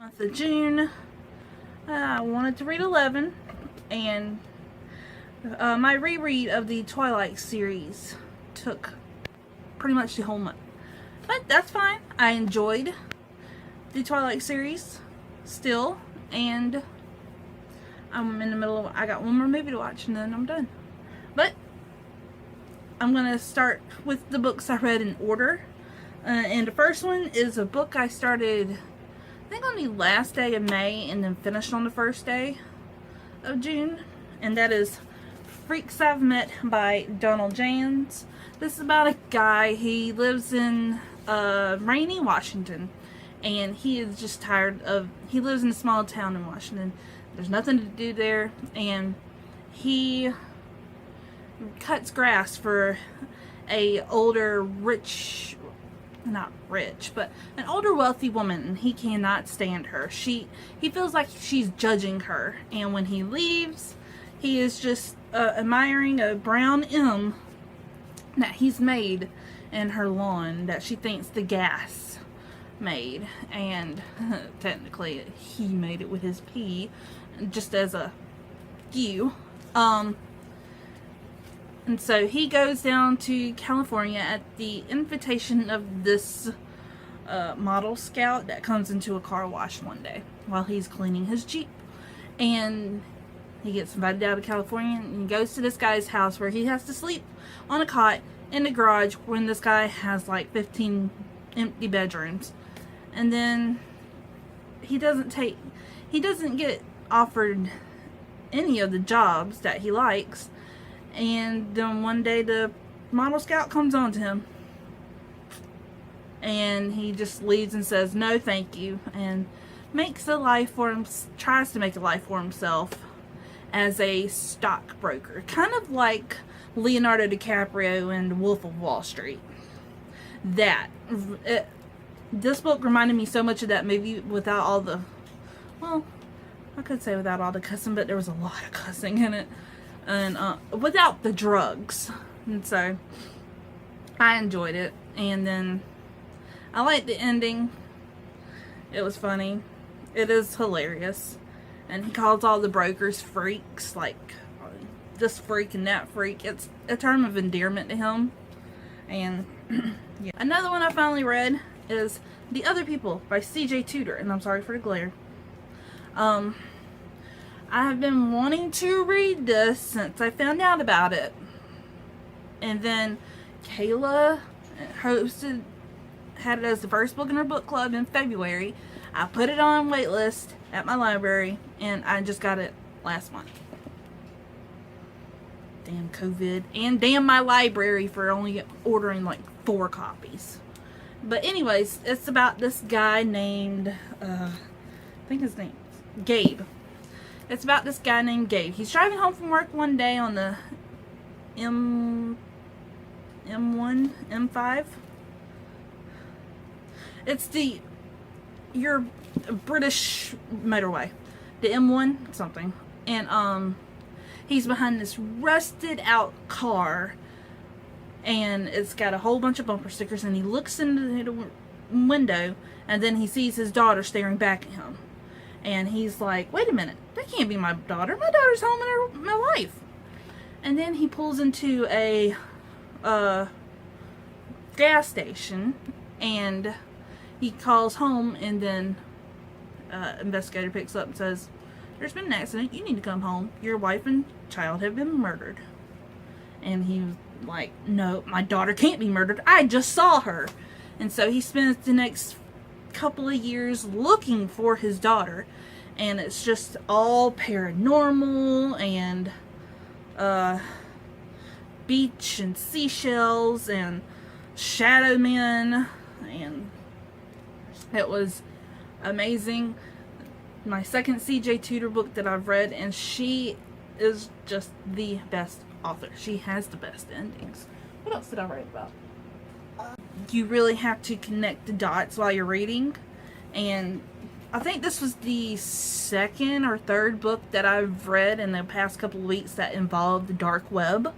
Month of June, I wanted to read 11, and my reread of the Twilight series took pretty much the whole month. But that's fine. I enjoyed the Twilight series still, and I'm in the middle of, I got one more movie to watch and then I'm done. But I'm going to start with the books I read in order. And the first one is a book I started, I think, on the last day of May and then finished on the first day of June. And that is Freaks I've Met by Donald James. This is about a guy. He lives in rainy Washington. And he is just tired of, he lives in a small town in Washington. There's nothing to do there. And he cuts grass for a older, rich, not rich, but an older wealthy woman, and he cannot stand her. He feels like she's judging her, and when he leaves, he is just admiring a brown M that he's made in her lawn that she thinks the gas made, and technically he made it with his pee, just as a you. And so he goes down to California at the invitation of this model scout that comes into a car wash one day while he's cleaning his Jeep. And he gets invited out of California and goes to this guy's house where he has to sleep on a cot in the garage when this guy has like 15 empty bedrooms. And then he doesn't get offered any of the jobs that he likes. And then one day the model scout comes on to him, and he just leaves and says no thank you, and makes a life for him, tries to make a life for himself as a stockbroker, kind of like Leonardo DiCaprio in Wolf of Wall Street. This book reminded me so much of that movie without all the, well, I could say without all the cussing, but there was a lot of cussing in it. And without the drugs. And so I enjoyed it. And then I liked the ending. It was funny. It is hilarious. And he calls all the brokers freaks, like this freak and that freak. It's a term of endearment to him. And yeah. Another one I finally read is The Other People by c.j. Tudor. And I'm sorry for the glare. I have been wanting to read this since I found out about it. And then Kayla had it as the first book in her book club in February. I put it on waitlist at my library, and I just got it last month. Damn COVID. And damn my library for only ordering like 4 copies. But anyways, it's about this guy named, I think his name's Gabe. It's about this guy named Gabe. He's driving home from work one day on the M1, M5. It's your British motorway. The M1 something. And he's behind this rusted out car, and it's got a whole bunch of bumper stickers, and he looks into the window, and then he sees his daughter staring back at him. And he's like, wait a minute, that can't be my daughter. My daughter's home in my life. And then he pulls into a gas station, and he calls home, and then investigator picks up and says, there's been an accident. You need to come home. Your wife and child have been murdered. And he was like, no, my daughter can't be murdered. I just saw her. And so he spends the next couple of years looking for his daughter, and it's just all paranormal and beach and seashells and shadow men, and it was amazing. My second c.j. Tudor book that I've read, and she is just the best author. She has the best endings. What else did I write about? You really have to connect the dots while you're reading, and I think this was the second or third book that I've read in the past couple of weeks that involved the dark web.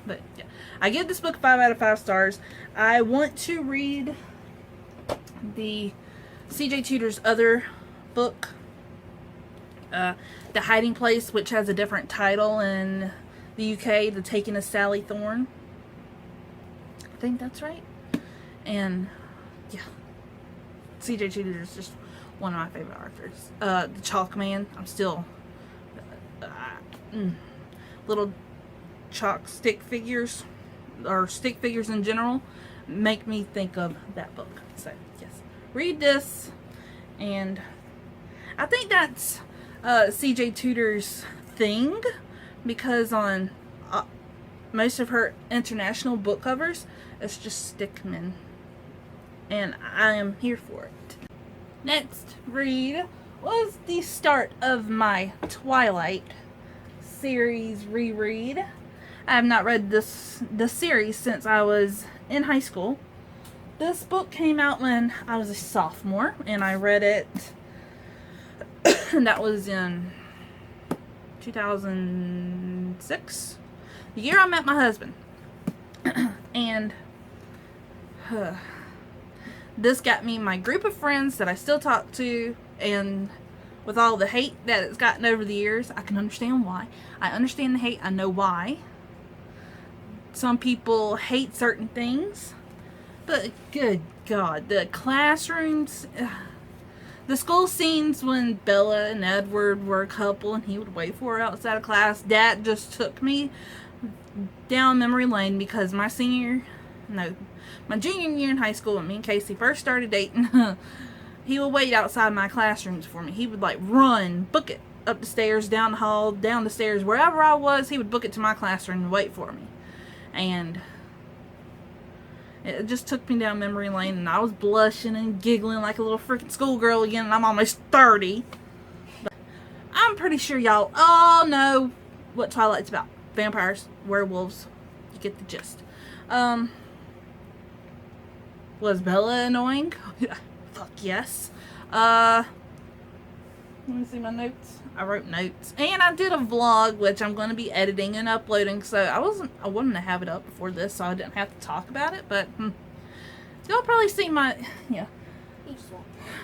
But yeah, I give this book 5 out of 5 stars. I want to read the C.J. Tudor's other book, The Hiding Place, which has a different title in the UK, The Taking of Sally Thorne. I think that's right. And yeah, C.J. Tudor is just one of my favorite authors. The Chalk Man, I'm still little chalk stick figures, or stick figures in general, make me think of that book. So yes, read this. And I think that's C.J. Tudor's thing, because on most of her international book covers, it's just stickmen, and I am here for it. Next read was the start of my Twilight series reread. I have not read this series since I was in high school. This book came out when I was a sophomore, and I read it and that was in 2006, the year I met my husband. And this got me my group of friends that I still talk to, and with all the hate that it's gotten over the years, I can understand why. I understand the hate. I know why. Some people hate certain things, but good God, the classrooms, the school scenes when Bella and Edward were a couple and he would wait for her outside of class, that just took me down memory lane, because my junior year in high school, when me and Casey first started dating, he would wait outside my classrooms for me. He would like run, book it up the stairs, down the hall, down the stairs, wherever I was, he would book it to my classroom and wait for me. And it just took me down memory lane, and I was blushing and giggling like a little freaking schoolgirl again, and I'm almost 30. But I'm pretty sure y'all all know what Twilight's about. Vampires, werewolves, you get the gist. Was Bella annoying? Fuck yes. Let me see my notes. I wrote notes. And I did a vlog, which I'm going to be editing and uploading, so I wanted to have it up before this so I didn't have to talk about it, but y'all probably see my, yeah.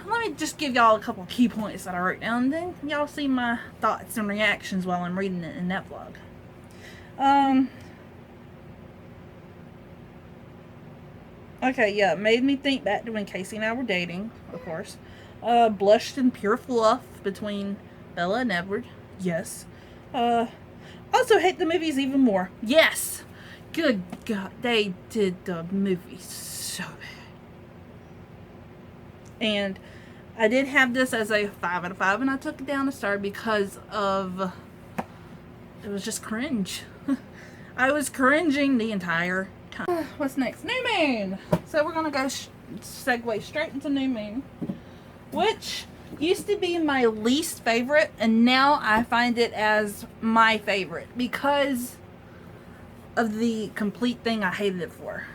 Let me just give y'all a couple of key points that I wrote down, and then y'all see my thoughts and reactions while I'm reading it in that vlog. Okay, yeah, it made me think back to when Casey and I were dating, of course. Blushed in pure fluff between Bella and Edward. Yes. Also hate the movies even more. Yes! Good God, they did the movie so bad. And I did have this as a 5 out of 5, and I took it down a star because of, it was just cringe. I was cringing the entire time. What's next? New Moon! So we're gonna go segue straight into New Moon, which used to be my least favorite, and now I find it as my favorite because of the complete thing I hated it for.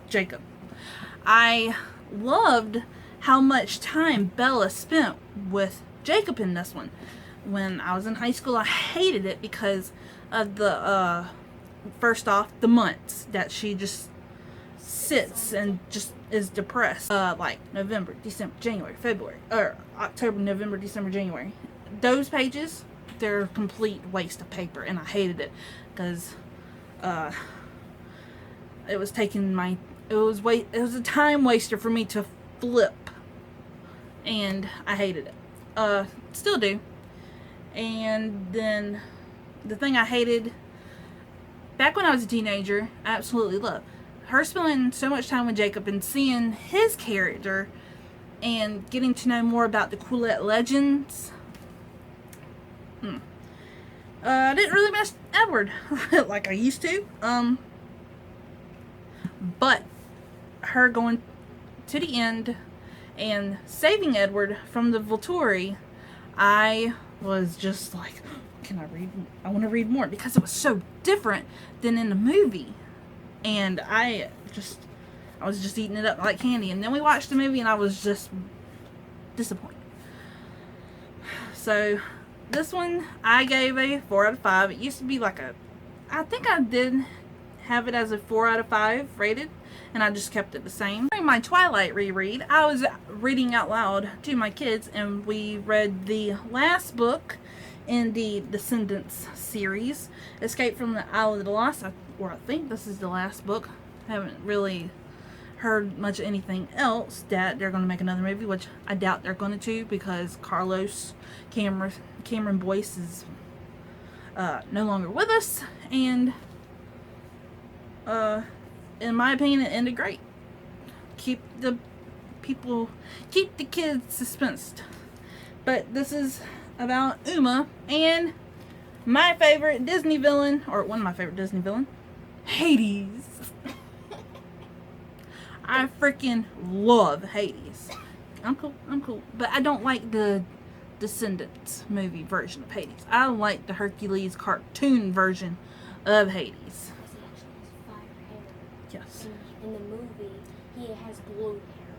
Jacob. I loved how much time Bella spent with Jacob in this one. When I was in high school, I hated it because of the, first off, the months that she just sits and just is depressed. Like November, December, January, February, or October, November, December, January. Those pages, they're a complete waste of paper, and I hated it because it was taking my, it was a time waster for me to flip, and I hated it. Still do. And then the thing I hated back when I was a teenager, I absolutely loved her spending so much time with Jacob and seeing his character and getting to know more about the Quillette legends. I didn't really miss Edward like I used to. But her going to the end and saving Edward from the Volturi, I was just like, can I read? I want to read more because it was so different than in the movie. And I was just eating it up like candy. And then we watched the movie and I was just disappointed. So this one I gave a 4 out of 5. It used to be like a, I think I did have it as a 4 out of 5 rated, and I just kept it the same. During my Twilight reread, I was reading out loud to my kids, and we read the last book in the Descendants series, Escape from the Island of the Lost, or I think this is the last book. I haven't really heard much of anything else that they're going to make another movie, which I doubt they're going to, because Carlos Cameron Boyce is no longer with us, and in my opinion, it ended great. Keep the kids suspensed. But this is about Uma and my favorite Disney villain, or one of my favorite Disney villain, Hades. I freaking love Hades. I'm cool. But I don't like the Descendants movie version of Hades. I like the Hercules cartoon version of Hades. Yes. In the movie, he has blue hair.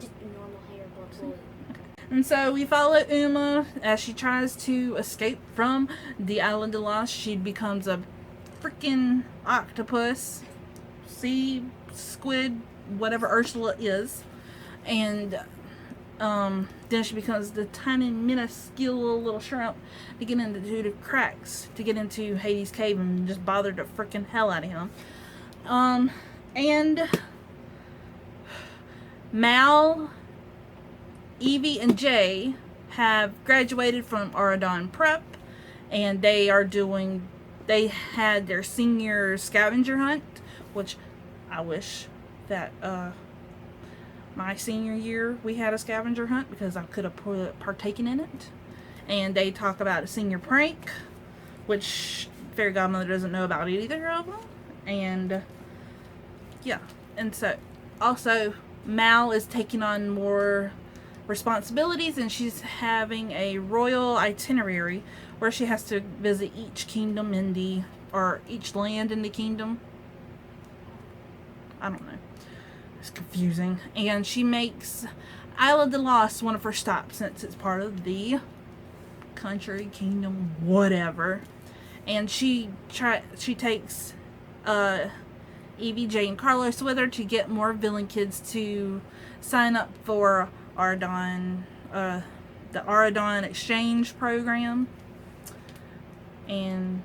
Just normal hair, but blue. Okay. And so we follow Uma as she tries to escape from the Island of Lost. She becomes a freaking octopus, sea squid, whatever Ursula is, and then she becomes the tiny minuscule little shrimp to get into the cracks to get into Hades' cave and just bother the freaking hell out of him. And Mal, Evie, and Jay have graduated from Aradon Prep, and they had their senior scavenger hunt, which I wish that my senior year we had a scavenger hunt, because I could have partaken in it. And they talk about a senior prank, which Fairy Godmother doesn't know about either of them. And yeah, and so also Mal is taking on more responsibilities, and she's having a royal itinerary where she has to visit each kingdom in the, or each land in the kingdom. I don't know. It's confusing. And she makes Island of the Lost one of her stops, since it's part of the country, kingdom, whatever. And she takes Evie, Jay, and Carlos with her to get more villain kids to sign up for Aradon, the Aradon exchange program. And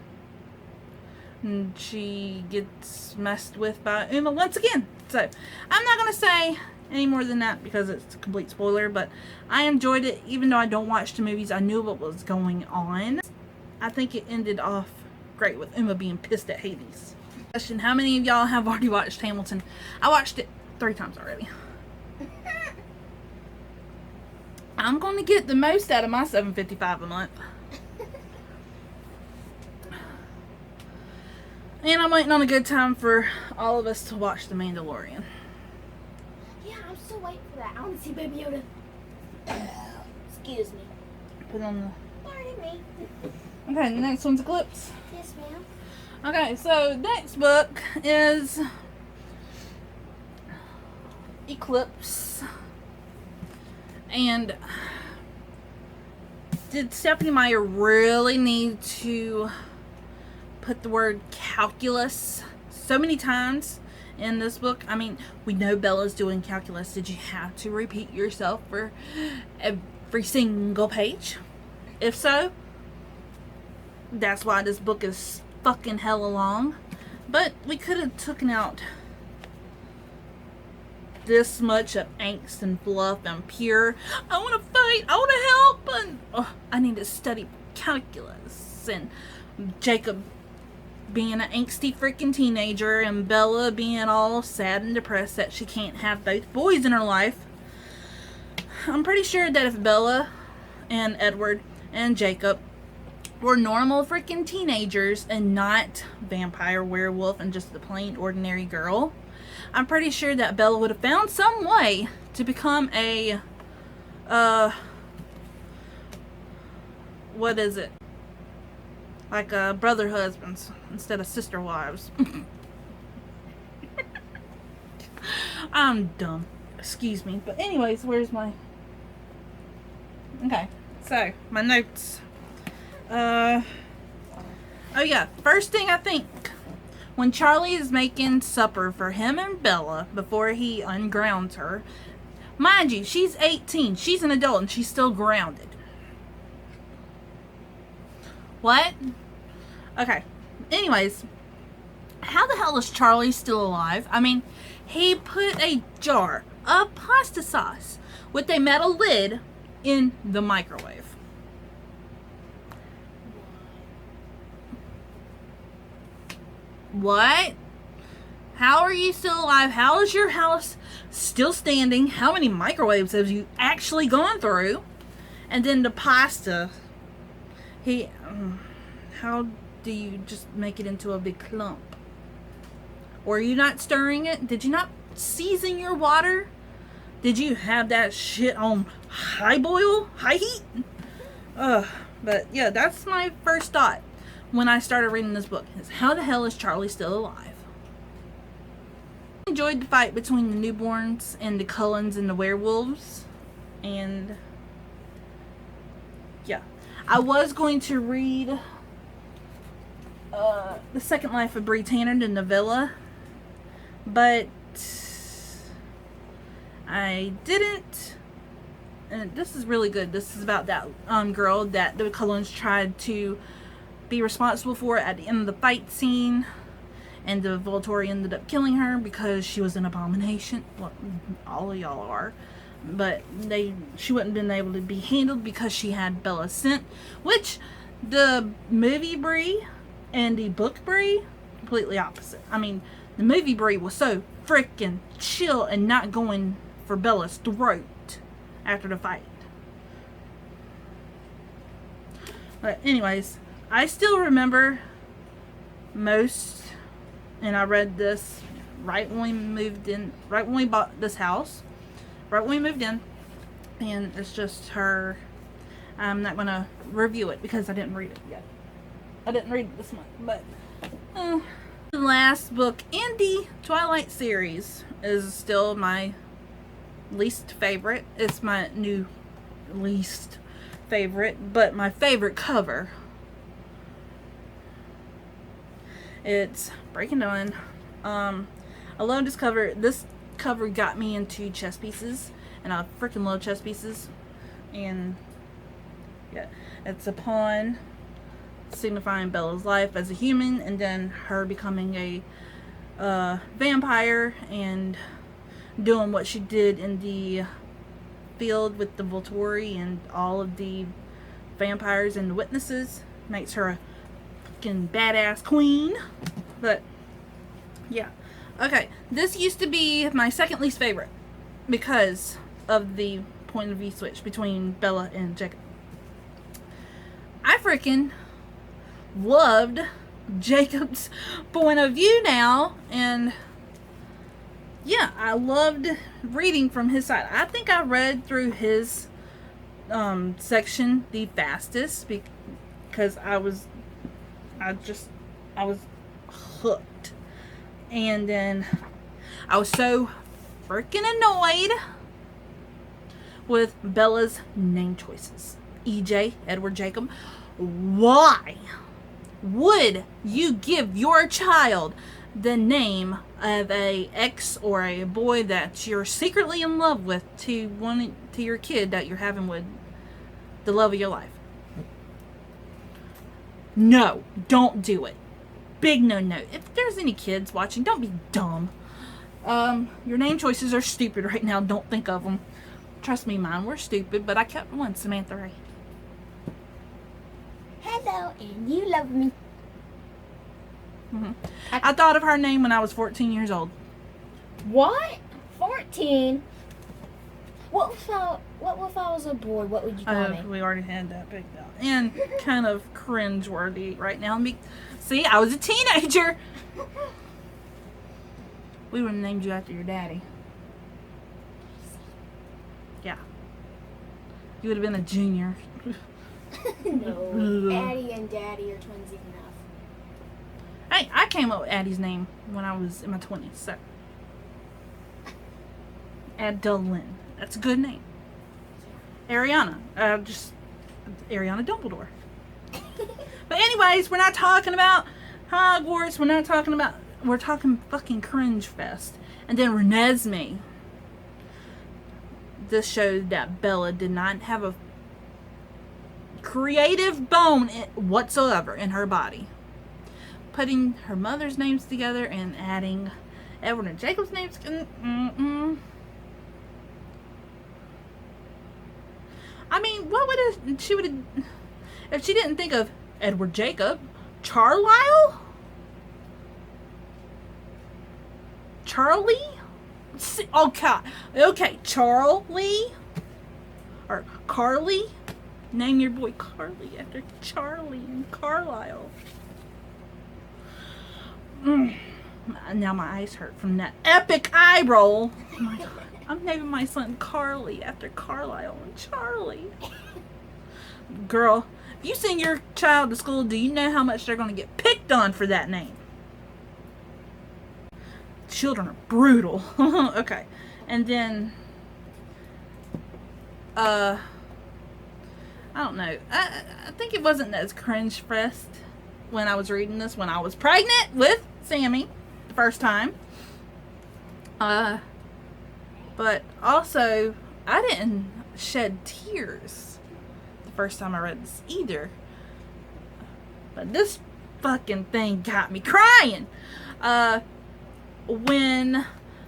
she gets messed with by Uma once again. So I'm not going to say any more than that because it's a complete spoiler, but I enjoyed it. Even though I don't watch the movies, I knew what was going on. I think it ended off great with Uma being pissed at Hades. Question: how many of y'all have already watched Hamilton? I watched it 3 times already. I'm going to get the most out of my $7.55 a month. And I'm waiting on a good time for all of us to watch The Mandalorian. Yeah, I'm still waiting for that. I want to see Baby Yoda. Excuse me. Put on the... Pardon me. Okay, the next one's Eclipse. Yes, ma'am. Okay, so next book is Eclipse. And did Stephanie Meyer really need to put the word calculus so many times in this book? I mean, we know Bella's doing calculus. Did you have to repeat yourself for every single page? If so, that's why this book is fucking hella long. But we could have taken out this much of angst and fluff and pure, I want to fight, I want to help, and I need to study calculus, and Jacob being an angsty freaking teenager, and Bella being all sad and depressed that she can't have both boys in her life. I'm pretty sure that if Bella and Edward and Jacob were normal freaking teenagers and not vampire, werewolf, and just the plain ordinary girl, I'm pretty sure that Bella would have found some way to become a what is it? Like brother husbands instead of sister wives. I'm dumb. Excuse me. But anyways, where's my... Okay. So, my notes. Oh yeah. First thing I think when Charlie is making supper for him and Bella before he ungrounds her. Mind you, she's 18. She's an adult and she's still grounded. What? Okay. Anyways, how the hell is Charlie still alive? I mean, he put a jar of pasta sauce with a metal lid in the microwave. What? How are you still alive? How is your house still standing? How many microwaves have you actually gone through? And then the pasta. How do you just make it into a big clump? Or are you not stirring it? Did you not season your water? Did you have that shit on high boil? High heat? But yeah, that's my first thought when I started reading this book. Is how the hell is Charlie still alive? I enjoyed the fight between the newborns and the Cullens and the werewolves. And yeah. I was going to read The Second Life of Bree Tanner, the novella, but I didn't. And this is really good. This is about that girl that the Cullens tried to be responsible for at the end of the fight scene, and the Volturi ended up killing her because she was an abomination. Well, all of y'all are. But she wouldn't have been able to be handled because she had Bella's scent, which the movie Bree and the book Bree, completely opposite. I mean, the movie Bree was so freaking chill and not going for Bella's throat after the fight. But anyways, I still remember most, and I read this right when we moved in, right when we bought this house. Right when we moved in, and it's just her. I'm not going to review it because I didn't read it yet. I didn't read it this month, but the last book in the Twilight series is still my least favorite. It's my new least favorite, but my favorite cover. It's Breaking Dawn. I love this cover. This cover got me into chess pieces, and I freaking love chess pieces. And yeah, it's a pawn signifying Bella's life as a human, and then her becoming a vampire and doing what she did in the field with the Volturi and all of the vampires and the witnesses. Makes her a fucking badass queen. But yeah. Okay, this used to be my second least favorite because of the point of view switch between Bella and Jacob. I freaking loved Jacob's point of view now, and yeah, I loved reading from his side. I think I read through his section the fastest because I was hooked. And then I was so freaking annoyed with Bella's name choices. EJ, Edward Jacob. Why would you give your child the name of a ex or a boy that you're secretly in love with to your kid that you're having with the love of your life? No, don't do it. Big no. If there's any kids watching, don't be dumb. Your name choices are stupid right now. Don't think of them. Trust me, mine were stupid, but I kept one, Samantha Ray. Hello, and you love me. Mm-hmm. I thought of her name when I was 14 years old. What? 14? What if I was a boy? What would you call me? We already had that picked out. And kind of cringe-worthy right now. See, I was a teenager. We would have named you after your daddy. Yeah. You would have been a junior. No. Addie and Daddy are twins enough. Hey, I came up with Addie's name when I was in my 20s. So. Adeline. That's a good name. Ariana. Ariana Dumbledore. But anyways, we're not talking about Hogwarts. We're not talking about we're talking fucking cringe fest. And then Renesmee. This showed that Bella did not have a creative bone whatsoever in her body. Putting her mother's names together and adding Edward and Jacob's names. I mean, what would she would have, if she didn't think of Edward Jacob, Charlisle? Charlie? Okay, Charlie? Or Carly? Name your boy Carly after Charlie and Carlisle. Now my eyes hurt from that epic eye roll. Oh my God. I'm naming my son Carly after Carlisle and Charlie. Girl, if you send your child to school, do you know how much they're going to get picked on for that name? Children are brutal. Okay. And then, I don't know. I think it wasn't as cringe fest when I was reading this when I was pregnant with Sammy the first time. But also, I didn't shed tears the first time I read this either. But this fucking thing got me crying. When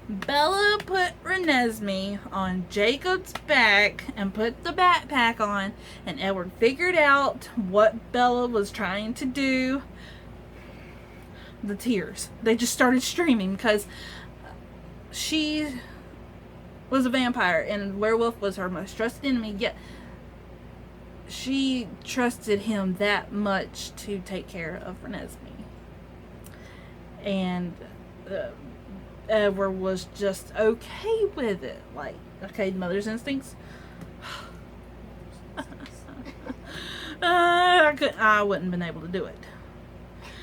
Bella put Renesmee on Jacob's back and put the backpack on, and Edward figured out what Bella was trying to do, the tears, they just started streaming because she was a vampire and werewolf was her most trusted enemy, yet she trusted him that much to take care of Renesmee. And Edward was just okay with it. Like, okay, mother's instincts. I wouldn't have been able to do it.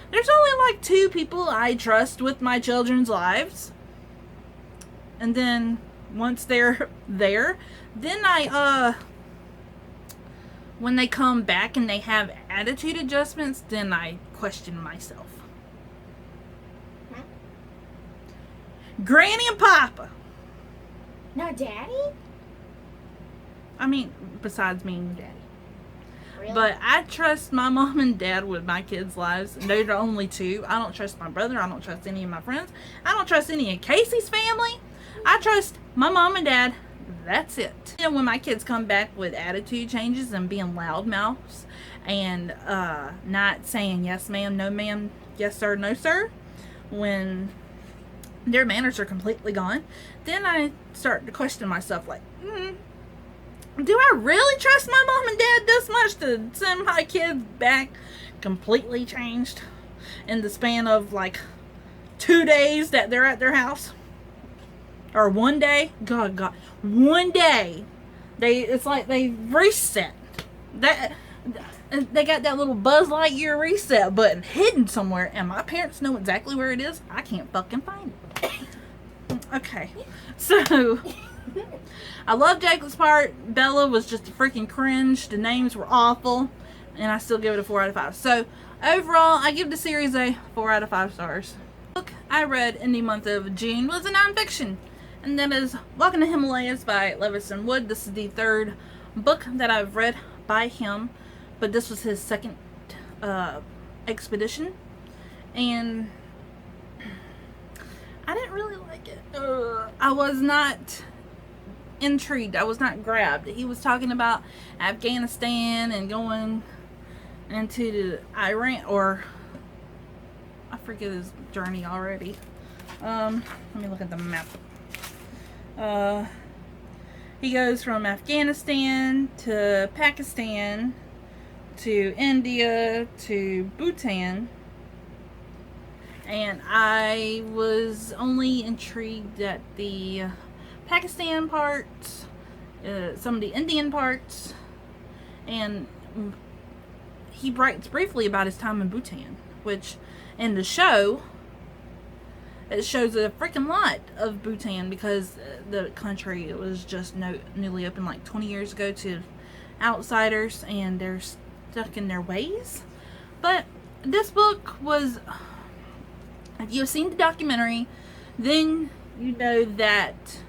There's only like 2 people I trust with my children's lives. And then once they're there, then when they come back and they have attitude adjustments, then I question myself. Granny and Papa. Not Daddy? I mean, besides me and Daddy. Really? But I trust my mom and dad with my kids' lives. They're the only 2. I don't trust my brother. I don't trust any of my friends. I don't trust any of Casey's family. I trust my mom and dad. That's it. And when my kids come back with attitude changes and being loudmouths and not saying yes ma'am, no ma'am, yes sir, no sir, when their manners are completely gone, then I start to question myself like, do I really trust my mom and dad this much to send my kids back completely changed in the span of like 2 days that they're at their house? Or 1 day? God, 1 day. It's like they reset. They got that little Buzz Lightyear reset button hidden somewhere, and my parents know exactly where it is. I can't fucking find it. Okay, so I love Jacob's part. Bella was just a freaking cringe. The names were awful, and I still give it a 4 out of 5. So overall, I give the series a 4 out of 5 stars. The book I read in the month of June was a nonfiction, and that is Walking the Himalayas by Levison Wood. This is the 3rd book that I've read by him, but this was his 2nd expedition, and I didn't really like it. I was not intrigued. I was not grabbed. He was talking about Afghanistan and going into Iran, or I forget his journey already. Let me look at the map. He goes from Afghanistan to Pakistan to India to Bhutan, and I was only intrigued at the Pakistan parts, some of the Indian parts, and he writes briefly about his time in Bhutan, which in the show it shows a freaking lot of Bhutan because the country was just newly opened like 20 years ago to outsiders, and they're stuck in their ways. But this book was, If you've seen the documentary, then you know that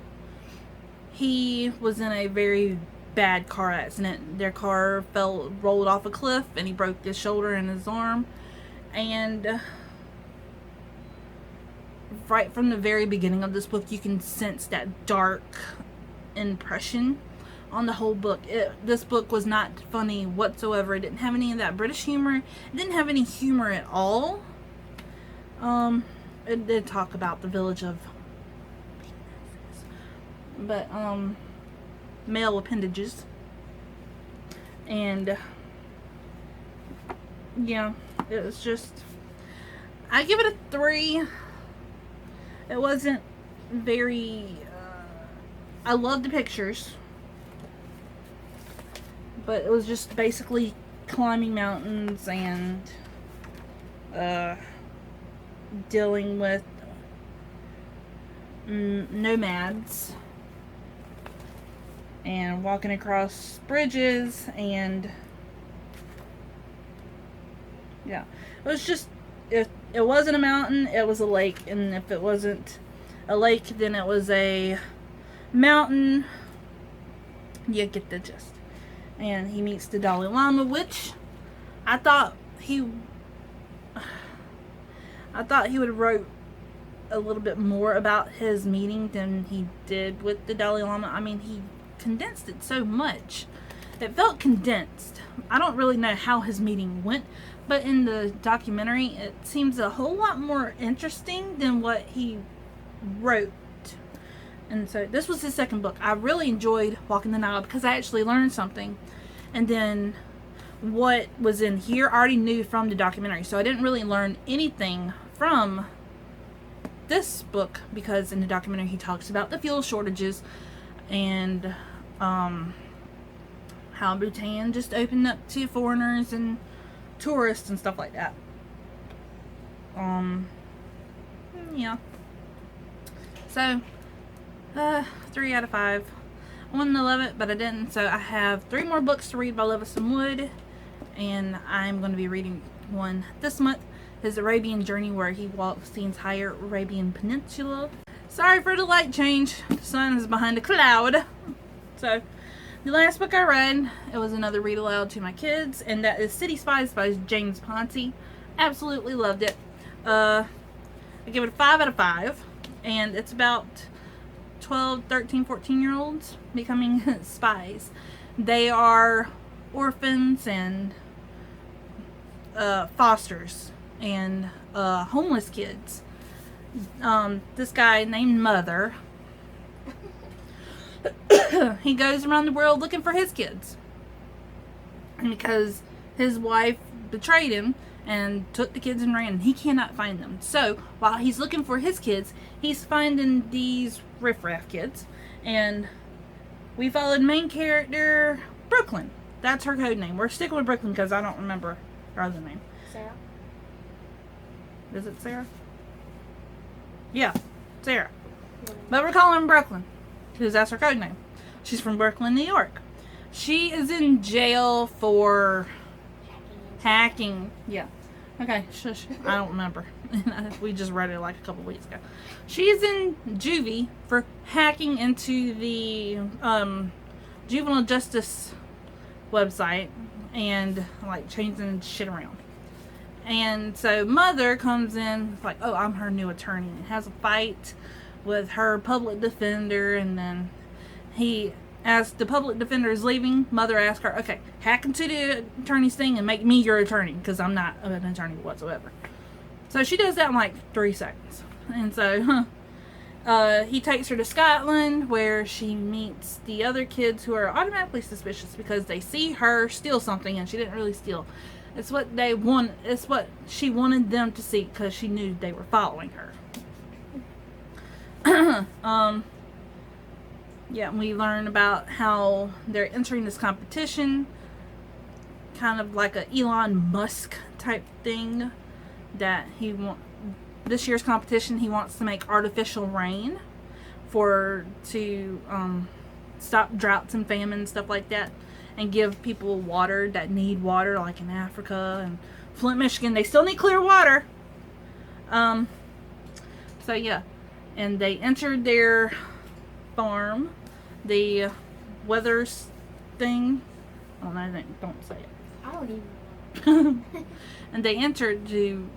he was in a very bad car accident. Their car rolled off a cliff, and he broke his shoulder and his arm. And right from the very beginning of this book, you can sense that dark impression on the whole book. This book was not funny whatsoever. It didn't have any of that British humor. It didn't have any humor at all. It did talk about the village of, but male appendages, and yeah, it was just, I give it a 3. It wasn't very I loved the pictures, but it was just basically climbing mountains and dealing with nomads and walking across bridges, and yeah, it was just, if it wasn't a mountain, it was a lake, and if it wasn't a lake, then it was a mountain. You get the gist. And he meets the Dalai Lama, which I thought he would have wrote a little bit more about his meeting than he did with the Dalai Lama. I mean, he condensed it so much. It felt condensed. I don't really know how his meeting went, but in the documentary, it seems a whole lot more interesting than what he wrote. And so this was his second book. I really enjoyed Walking the Nile because I actually learned something. And then what was in here, I already knew from the documentary. So I didn't really learn anything from this book, because in the documentary he talks about the fuel shortages and how Bhutan just opened up to foreigners and tourists and stuff like that. Yeah. So 3 out of 5. I wanted to love it, but I didn't. So I have 3 more books to read by Levison Wood, and I'm going to be reading one this month. His Arabian Journey, where he walks the entire Arabian Peninsula. Sorry for the light change. The sun is behind a cloud. So the last book I read, it was another read aloud to my kids, and that is City Spies by James Ponce. Absolutely loved it. I give it a 5 out of 5, and it's about 12, 13, 14-year-olds becoming spies. They are orphans and fosters and homeless kids. This guy named Mother, he goes around the world looking for his kids, and because his wife betrayed him and took the kids and ran, he cannot find them. So while he's looking for his kids, he's finding these riffraff kids, and we followed main character Brooklyn. That's her code name. We're sticking with Brooklyn because I don't remember her other name. Sarah? Is it Sarah? Yeah, Sarah. But we're calling her Brooklyn because that's her code name. She's from Brooklyn, New York. She is in jail for hacking. Yeah. Okay, shush. I don't remember. We just read it like a couple weeks ago. She's in juvie for hacking into the juvenile justice website and like changing shit around. And so Mother comes in like, oh, I'm her new attorney, and has a fight with her public defender. And then as the public defender is leaving, Mother asks her, okay, hack into the attorney's thing and make me your attorney, because I'm not an attorney whatsoever. So she does that in like 3 seconds. And so he takes her to Scotland, where she meets the other kids who are automatically suspicious because they see her steal something, and she didn't really steal. It's what they want. It's what she wanted them to see, because she knew they were following her. Yeah, we learn about how they're entering this competition, kind of like a Elon Musk type thing, that this year's competition, he wants to make artificial rain to stop droughts and famine, stuff like that, and give people water that need water, like in Africa and Flint, Michigan. They still need clear water. So yeah, and they entered their farm, the weathers thing. Oh no, don't say it. I don't even know. And they entered to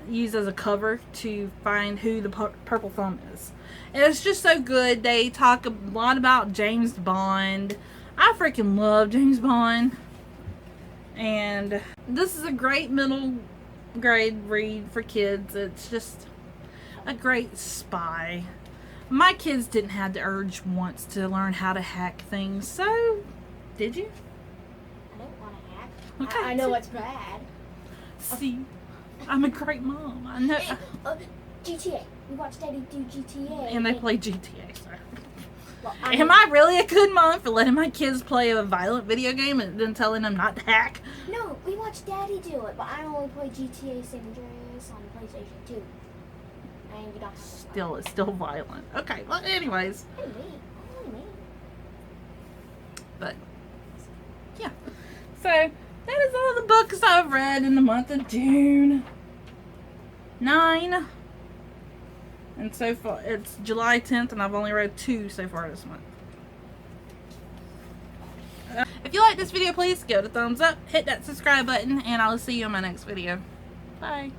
use as a cover to find who the purple thumb is. And it's just so good. They talk a lot about James Bond. I freaking love James Bond. And this is a great middle grade read for kids. It's just a great spy. My kids didn't have the urge once to learn how to hack things, so did you? I don't want to hack. Okay. I know what's bad. See, I'm a great mom. I know. GTA. We watched Daddy do GTA. And they play GTA, so. Well, Am I really a good mom for letting my kids play a violent video game and then telling them not to hack? No, we watched Daddy do it, but I only play GTA San Andreas on PlayStation 2. And you don't have to It's still violent. Okay, well, anyways. Only me. But, yeah. So, that is all the books I've read in the month of June. 9. And so far, it's July 10th, and I've only read 2 so far this month. If you like this video, please give it a thumbs up, hit that subscribe button, and I'll see you in my next video. Bye.